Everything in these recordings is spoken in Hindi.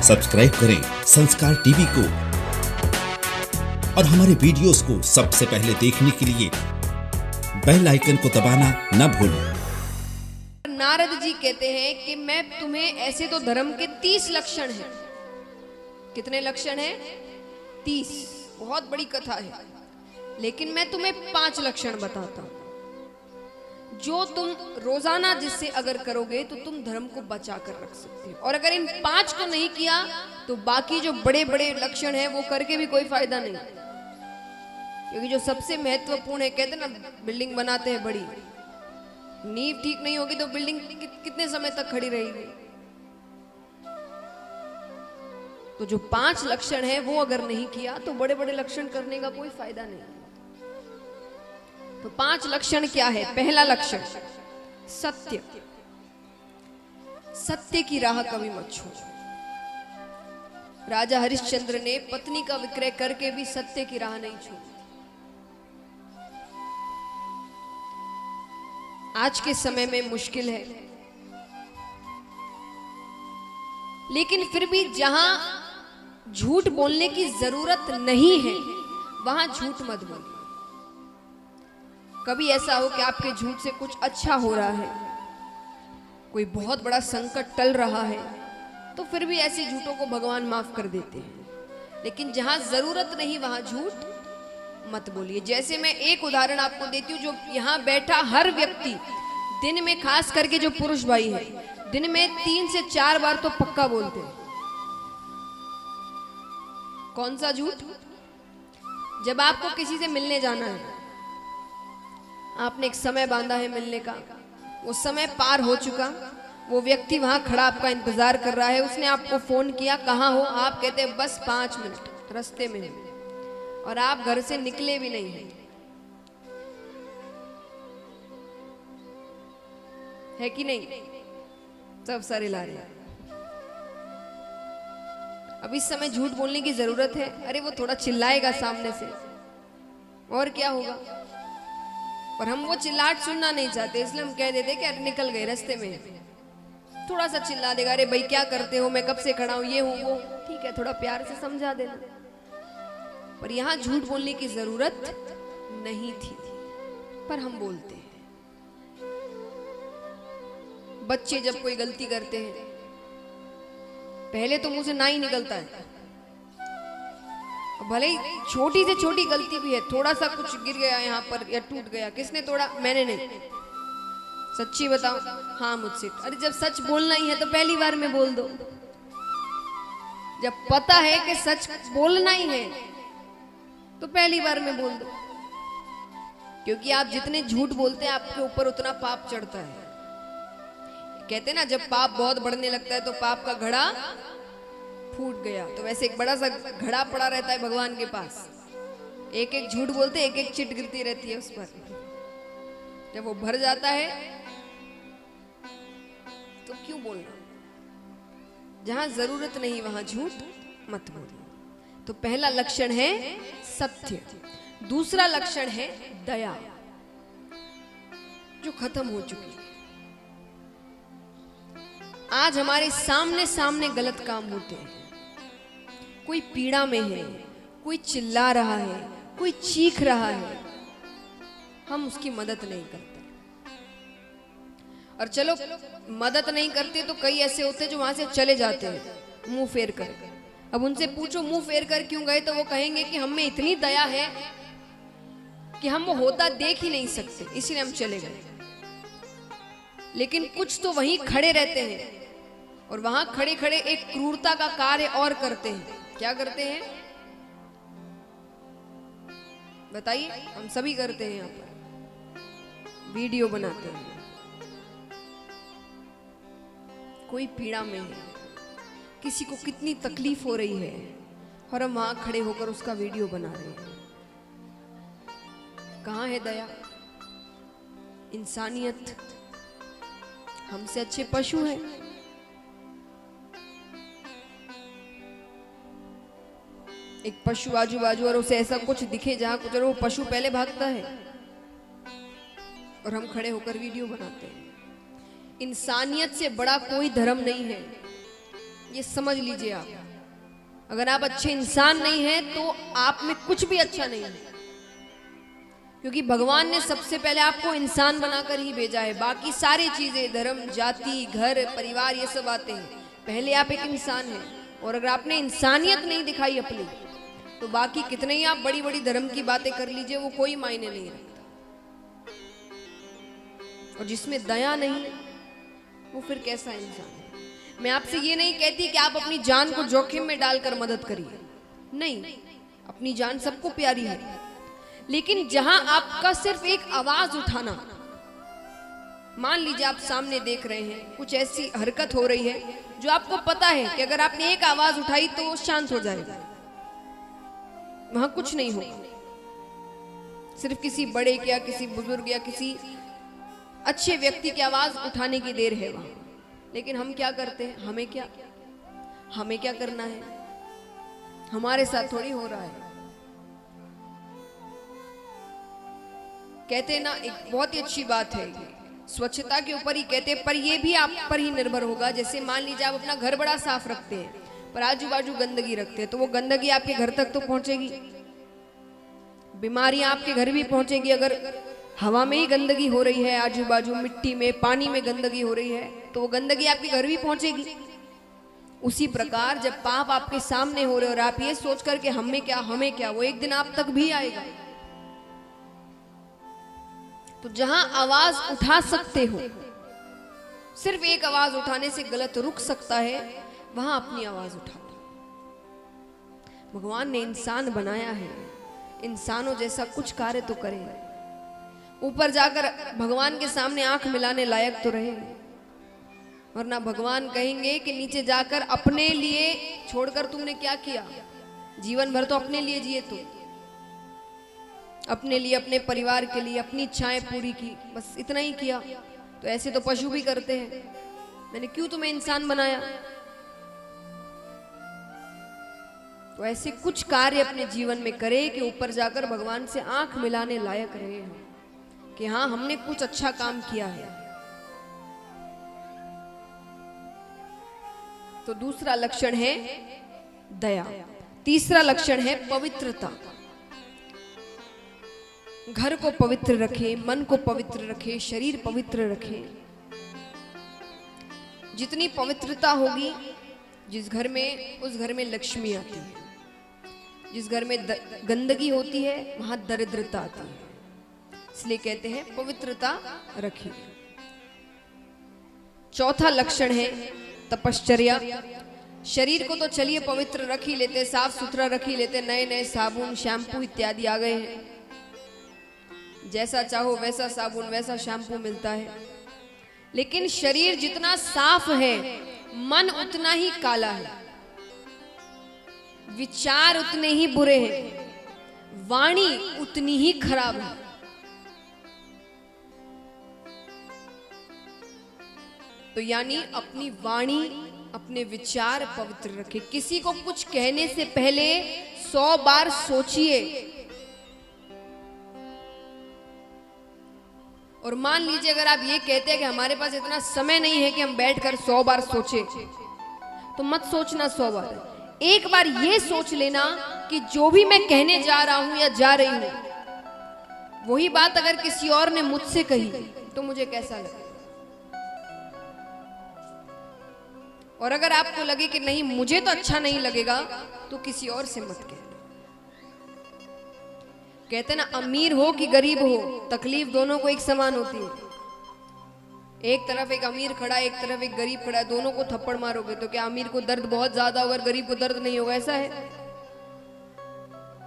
सब्सक्राइब करें संस्कार टीवी को और हमारे वीडियोस को सबसे पहले देखने के लिए बेल आइकन को दबाना न भूलें। नारद जी कहते हैं कि मैं तुम्हें, ऐसे तो धर्म के 30 लक्षण हैं। कितने लक्षण हैं? 30। बहुत बड़ी कथा है, लेकिन मैं तुम्हें 5 लक्षण बताता हूं जो तुम रोजाना जिससे अगर करोगे तो तुम धर्म को बचा कर रख सकते हो। और अगर इन 5 को नहीं किया तो बाकी जो बड़े बड़े लक्षण हैं वो करके भी कोई फायदा नहीं, क्योंकि जो सबसे महत्वपूर्ण है, कहते ना बिल्डिंग बनाते हैं बड़ी, नींव ठीक नहीं होगी तो बिल्डिंग कितने समय तक खड़ी रहेगी। तो जो 5 लक्षण है वो अगर नहीं किया तो बड़े बड़े लक्षण करने का कोई फायदा नहीं। तो 5 लक्षण क्या है? पहला लक्षण सत्य। सत्य की राह कभी मत छोड़ो। राजा हरिश्चंद्र ने पत्नी का विक्रय करके भी सत्य की राह नहीं छोड़ी। आज के समय में मुश्किल है, लेकिन फिर भी जहां झूठ बोलने की जरूरत नहीं है वहां झूठ मत बोलिए। कभी ऐसा हो कि आपके झूठ से कुछ अच्छा हो रहा है, कोई बहुत बड़ा संकट टल रहा है, तो फिर भी ऐसे झूठों को भगवान माफ कर देते हैं। लेकिन जहां जरूरत नहीं वहां झूठ मत बोलिए। जैसे मैं एक उदाहरण आपको देती हूँ, जो यहाँ बैठा हर व्यक्ति दिन में, खास करके जो पुरुष भाई है, दिन में 3 से 4 बार तो पक्का बोलते हैं। कौन सा झूठ? जब आपको किसी से मिलने जाना है, आपने एक समय बांधा है मिलने का, वो समय पार हो चुका, वो व्यक्ति वहां खड़ा आपका इंतजार कर रहा है, उसने आपको फोन किया, कहाँ हो? आप कहते हैं बस 5 मिनट रास्ते में, और आप घर से निकले भी नहीं हैं। है कि नहीं? सब सारे ला रहे हैं। अब इस समय झूठ बोलने की जरूरत है? अरे वो थोड़ा चिल्लाएगा सामने से, और क्या होगा? और हम वो चिल्लाहट सुनना नहीं चाहते, इसलिए हम कह देते कि अरे निकल गए रास्ते में। थोड़ा सा चिल्ला देगा, अरे भाई क्या करते हो, मैं कब से खड़ा हूं, ये हूं वो, ठीक है, थोड़ा प्यार से समझा देना। पर यहां झूठ बोलने की जरूरत नहीं थी, पर हम बोलते हैं। बच्चे जब कोई गलती करते हैं, पहले तो मुंह से ना ही निकलता है, भले ही छोटी से छोटी गलती भी है, थोड़ा सा कुछ गिर गया यहाँ पर या टूट गया, किसने तोड़ा? मैंने नहीं। सच्ची बताओ? हाँ मुझसे। अरे जब सच बोलना ही है तो पहली बार में बोल दो। जब पता है कि सच बोलना ही है तो पहली बार में बोल दो, क्योंकि आप जितने झूठ बोलते हैं आपके ऊपर उतना पाप चढ़ता है। कहते ना जब पाप बहुत बढ़ने लगता है तो पाप का घड़ा फूट गया, तो वैसे एक बड़ा सा घड़ा पड़ा रहता है भगवान के पास, एक एक झूठ बोलते एक एक चिट गिरती रहती है उस पर। जब वो भर जाता है तो क्यों बोलना? जहां जरूरत नहीं वहां झूठ मत बोलो। तो पहला लक्षण है सत्य। दूसरा लक्षण है दया, जो खत्म हो चुकी है। आज हमारे सामने सामने गलत काम होते हैं, कोई पीड़ा में है, कोई चिल्ला रहा है, कोई चीख रहा है, हम उसकी मदद नहीं करते। और चलो मदद नहीं करते तो कई ऐसे होते जो वहां से चले जाते हैं मुंह फेर कर। अब उनसे पूछो मुंह फेर कर क्यों गए, तो वो कहेंगे कि हम में इतनी दया है कि हम वो होता देख ही नहीं सकते, इसीलिए हम चले गए। लेकिन कुछ तो वहीं खड़े रहते हैं और वहां खड़े खड़े एक क्रूरता का कार्य और करते हैं। क्या करते हैं बताइए? हम सभी करते हैं, यहाँ पर वीडियो बनाते हैं। कोई पीड़ा में है, किसी को कितनी तकलीफ हो रही है, और हम वहां खड़े होकर उसका वीडियो बना रहे हैं। कहां है दया, इंसानियत? हमसे अच्छे पशु हैं। एक पशु आजू बाजू और उसे ऐसा कुछ दिखे जहां कुछ, वो पशु पहले भागता है और हम खड़े होकर वीडियो बनाते हैं। इंसानियत से बड़ा कोई धर्म नहीं है। ये समझ लीजिए आप। अगर आप अच्छे इंसान नहीं हैं तो आप में कुछ भी अच्छा नहीं है, क्योंकि भगवान ने सबसे पहले आपको इंसान बनाकर ही भेजा है। बाकी सारी चीजें, धर्म, जाति, घर, परिवार, ये सब आते हैं। पहले आप एक इंसान हैं, और अगर आपने इंसानियत नहीं दिखाई अपनी, तो बाकी कितने ही आप बड़ी बड़ी धर्म की बातें कर लीजिए, वो कोई मायने नहीं रखता। और जिसमें दया नहीं, वो फिर कैसा इंसान है? मैं आपसे ये नहीं कहती कि आप अपनी जान को जोखिम में डालकर मदद करिए, नहीं, अपनी जान सबको प्यारी है, लेकिन जहां आपका सिर्फ एक आवाज उठाना, मान लीजिए आप सामने देख रहे हैं कुछ ऐसी हरकत हो रही है जो आपको पता है कि अगर आपने एक आवाज उठाई तो वो शांत हो जाएगा, वहां कुछ नहीं होगा। सिर्फ किसी बड़े या किसी बुजुर्ग या किसी अच्छे व्यक्ति की आवाज उठाने की देर है वहां। लेकिन हम क्या करते हैं? हमें क्या करना है? हमारे साथ थोड़ी हो रहा है। कहते ना, एक बहुत ही अच्छी बात है, स्वच्छता के ऊपर ही कहते, पर ये भी आप पर ही निर्भर होगा। जैसे मान लीजिए आप अपना घर बड़ा साफ रखते हैं, पर आजू बाजू गंदगी रखते हैं, तो वो गंदगी आपके घर तक तो पहुंचेगी। बीमारियां आपके घर भी पहुंचेगी। अगर हवा में ही गंदगी हो रही है, आजू बाजू मिट्टी में, पानी में गंदगी हो रही है, तो वो गंदगी आपके घर भी पहुंचेगी। उसी प्रकार जब पाप आपके सामने हो रहे और आप ये सोच कर के हमें क्या, वो एक दिन आप तक भी आएगा। तो जहां आवाज उठा सकते हो, सिर्फ एक आवाज उठाने से गलत रुक सकता है, वहां अपनी आवाज उठा दो। भगवान ने इंसान बनाया है, इंसानों जैसा कुछ कार्य तो करे, ऊपर जाकर भगवान के सामने आंख मिलाने लायक तो रहे, वरना भगवान कहेंगे कि नीचे जाकर अपने लिए छोड़कर तुमने क्या किया? जीवन भर तो अपने लिए जिए, तो अपने लिए, अपने परिवार के लिए अपनी इच्छाएं पूरी की, बस इतना ही किया। तो ऐसे तो पशु भी करते हैं। मैंने क्यों तुम्हें इंसान बनाया? तो ऐसे कुछ कार्य अपने जीवन में करे कि ऊपर जाकर भगवान से आंख मिलाने लायक रहे कि हाँ, हमने कुछ अच्छा काम किया है। तो दूसरा लक्षण है दया। तीसरा लक्षण है पवित्रता। घर को पवित्र रखे, मन को पवित्र रखे, शरीर पवित्र रखे। जितनी पवित्रता होगी जिस घर में, उस घर में लक्ष्मी आती है। जिस घर में गंदगी होती है वहां दरिद्रता आती है। इसलिए कहते हैं पवित्रता रखिए। चौथा लक्षण है तपश्चर्या। शरीर को तो चलिए पवित्र रख ही लेते, साफ सुथरा रख ही लेते, नए नए साबुन, शैम्पू इत्यादि आ गए हैं, जैसा चाहो वैसा साबुन, वैसा शैम्पू मिलता है। लेकिन शरीर जितना साफ है, मन उतना ही काला है, विचार उतने ही बुरे हैं, वाणी उतनी ही खराब है। तो यानी अपनी वाणी, अपने विचार पवित्र रखे। किसी को कुछ कहने से पहले 100 बार सोचिए। और मान लीजिए अगर आप ये कहते हैं कि हमारे पास इतना समय नहीं है कि हम बैठकर 100 बार सोचे, तो मत सोचना 100 बार। एक बार ये सोच लेना कि जो भी मैं कहने जा रहा हूं या जा रही हूं, वही बात अगर किसी और ने मुझसे कही तो मुझे कैसा लगे। और अगर आपको लगे कि नहीं, मुझे तो अच्छा नहीं लगेगा, तो किसी और से मत कहना। कहते ना, अमीर हो कि गरीब हो, तकलीफ दोनों को एक समान होती है। एक तरफ एक अमीर खड़ा है, एक तरफ एक गरीब खड़ा है, दोनों को थप्पड़ मारोगे तो क्या अमीर को दर्द बहुत ज्यादा होगा और गरीब को दर्द नहीं होगा? ऐसा है?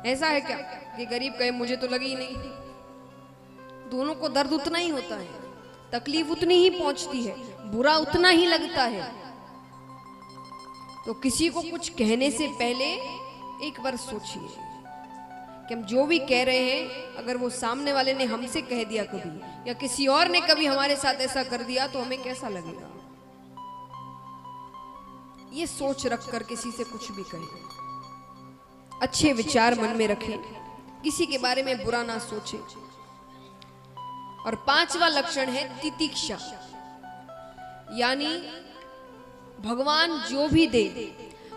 ऐसा है क्या कि गरीब कहे मुझे तो लगी ही नहीं? दोनों को दर्द उतना ही होता है, तकलीफ उतनी ही पहुंचती है, बुरा उतना ही लगता है। तो किसी को कुछ कहने से पहले एक बार सोचिए कि हम जो भी कह रहे हैं, अगर वो सामने वाले ने हमसे कह दिया कभी, या किसी और ने कभी हमारे साथ ऐसा कर दिया, तो हमें कैसा लगेगा। ये सोच रख कर किसी से कुछ भी कहें। अच्छे विचार मन में रखें, किसी के बारे में बुरा ना सोचें। और 5वां लक्षण है तितिक्षा, यानी भगवान जो भी दे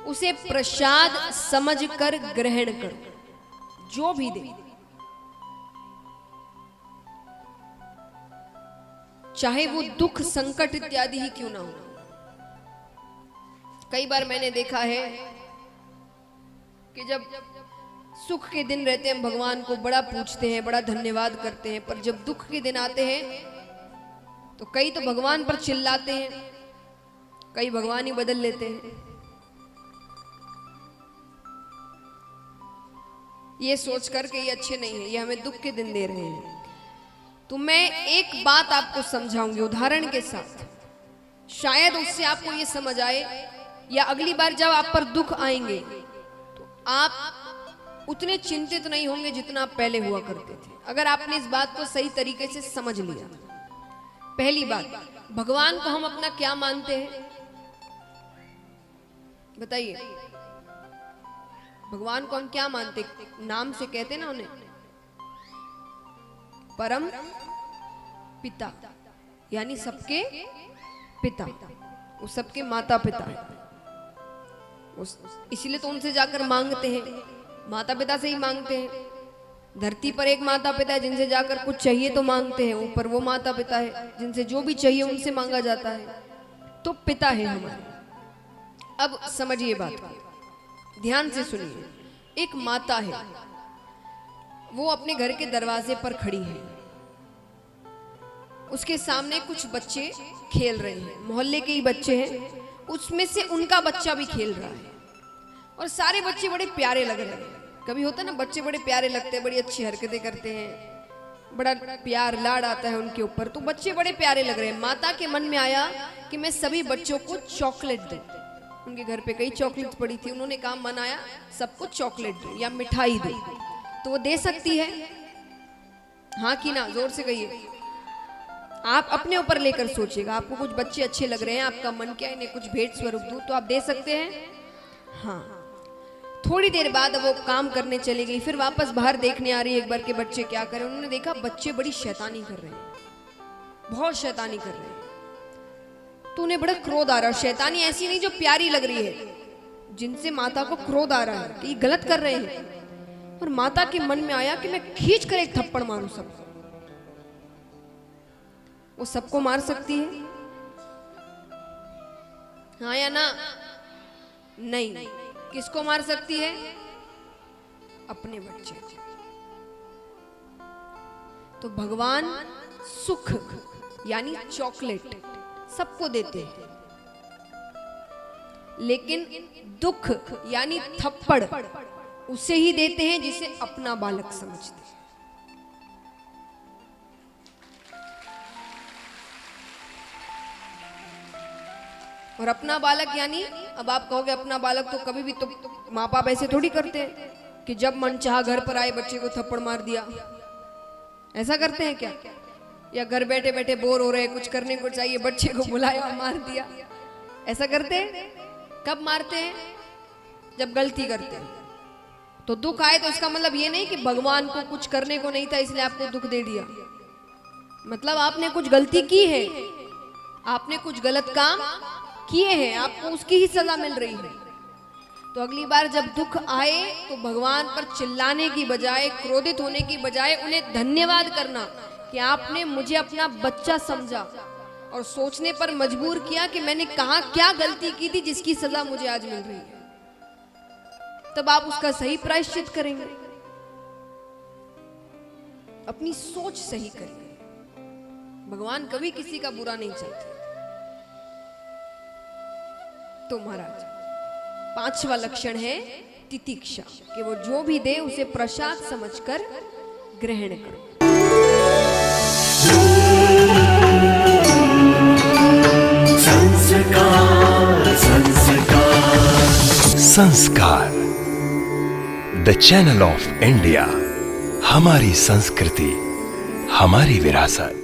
उसे प्रसाद समझकर ग्रहण करो। जो भी दे, चाहे वो दुख संकट इत्यादि ही क्यों ना हो। कई बार मैंने देखा है कि जब सुख के दिन रहते हैं भगवान को बड़ा पूछते हैं, बड़ा धन्यवाद करते हैं, पर जब दुख के दिन आते हैं तो कई तो भगवान पर चिल्लाते हैं, कई भगवान ही बदल लेते हैं। ये सोच कर के ये अच्छे नहीं है, ये हमें दुख के दिन दे रहे हैं। तो मैं एक बात आपको समझाऊंगी उदाहरण के साथ, शायद उससे आपको ये समझ आए, या अगली बार जब आप पर दुख आएंगे तो आप उतने चिंतित नहीं होंगे जितना आप पहले हुआ करते थे, अगर आपने इस बात को सही तरीके से समझ लिया। पहली बात, भगवान को हम अपना क्या मानते हैं बताइए? भगवान को हम क्या मानते? नाम से कहते ना उन्हें परम पिता, यानी सबके पिता, वो सबके माता पिता है। इसीलिए तो उनसे जाकर मांगते हैं, माता पिता से ही मांगते हैं। धरती पर एक माता पिता है जिनसे जाकर कुछ चाहिए तो मांगते हैं, ऊपर वो माता पिता है जिनसे जो भी चाहिए उनसे मांगा जाता है। तो पिता है हमारे। अब समझिए बात को, ध्यान से सुनिए। एक माता है, वो अपने घर के दरवाजे पर खड़ी है, उसके सामने कुछ बच्चे खेल रहे हैं, मोहल्ले के ही बच्चे हैं, उसमें से उनका बच्चा भी खेल रहा है और सारे बच्चे बड़े प्यारे लग रहे हैं। कभी होता है ना, बच्चे बड़े प्यारे लगते हैं, बड़ी अच्छी हरकतें करते हैं, बड़ा प्यार लाड आता है उनके ऊपर, तो बच्चे बड़े प्यारे लग रहे हैं। माता के मन में आया कि मैं सभी बच्चों को चॉकलेट दूं। उनके घर पे कई चॉकलेट पड़ी थी, उन्होंने काम बनाया सबको चॉकलेट दूं या मिठाई दूं। तो वो दे सकती है? हाँ कि ना? जोर से कहिए। आप अपने ऊपर लेकर सोचिएगा, आपको कुछ बच्चे अच्छे लग रहे हैं, आपका मन क्या है इन्हें कुछ भेंट स्वरूप दूं, तो आप दे सकते हैं? हाँ। थोड़ी देर बाद वो काम करने चली गई, फिर वापस बाहर देखने आ रही है एक बार के बच्चे क्या करें। उन्होंने देखा बच्चे बड़ी शैतानी कर रहे हैं, बहुत शैतानी कर रहे हैं। तो उन्हें बड़ा क्रोध आ रहा है। शैतानी ऐसी नहीं जो प्यारी लग रही है, जिनसे माता को क्रोध आ रहा है कि ये गलत कर रहे हैं। और माता के मन में आया कि मैं खींच कर एक थप्पड़ मारूं सबको। वो सबको मार सकती है? हाँ या ना? नहीं। किसको मार सकती है? अपने बच्चे। तो भगवान सुख यानी चॉकलेट सबको देते हैं, लेकिन दुख यानी थप्पड़ उसे ही देते हैं जिसे अपना बालक समझते हैं। और अपना बालक यानी, अब आप कहोगे अपना बालक तो कभी भी तो माँ बाप ऐसे थोड़ी करते हैं कि जब मन चाहा घर पर आए बच्चे को थप्पड़ मार दिया। ऐसा करते हैं क्या? या घर बैठे बैठे बोर हो रहे, कुछ करने को चाहिए, बच्चे को बुलाया और मार दिया? ऐसा करते हैं? कब मारते हैं? जब गलती करते हैं। तो दुख आए तो इसका मतलब ये नहीं कि भगवान को कुछ करने को नहीं था इसलिए आपको दुख दे दिया। मतलब आपने कुछ गलती की है, आपने कुछ गलत काम किए हैं, आपको उसकी ही सजा मिल रही है। तो अगली बार जब दुख आए तो भगवान पर चिल्लाने की बजाय, क्रोधित होने की बजाय उन्हें धन्यवाद करना कि आपने मुझे अपना बच्चा समझा और सोचने पर मजबूर किया कि मैंने कहां क्या गलती की थी जिसकी सजा मुझे आज मिल रही है। तब आप उसका सही प्रायश्चित करेंगे, अपनी सोच सही करेंगे। भगवान कभी किसी का बुरा नहीं चाहते। तो महाराज, पांचवा लक्षण है तितिक्षा, कि वो जो भी दे उसे प्रसाद समझकर ग्रहण करो। संस्कार, द चैनल ऑफ इंडिया। हमारी संस्कृति, हमारी विरासत।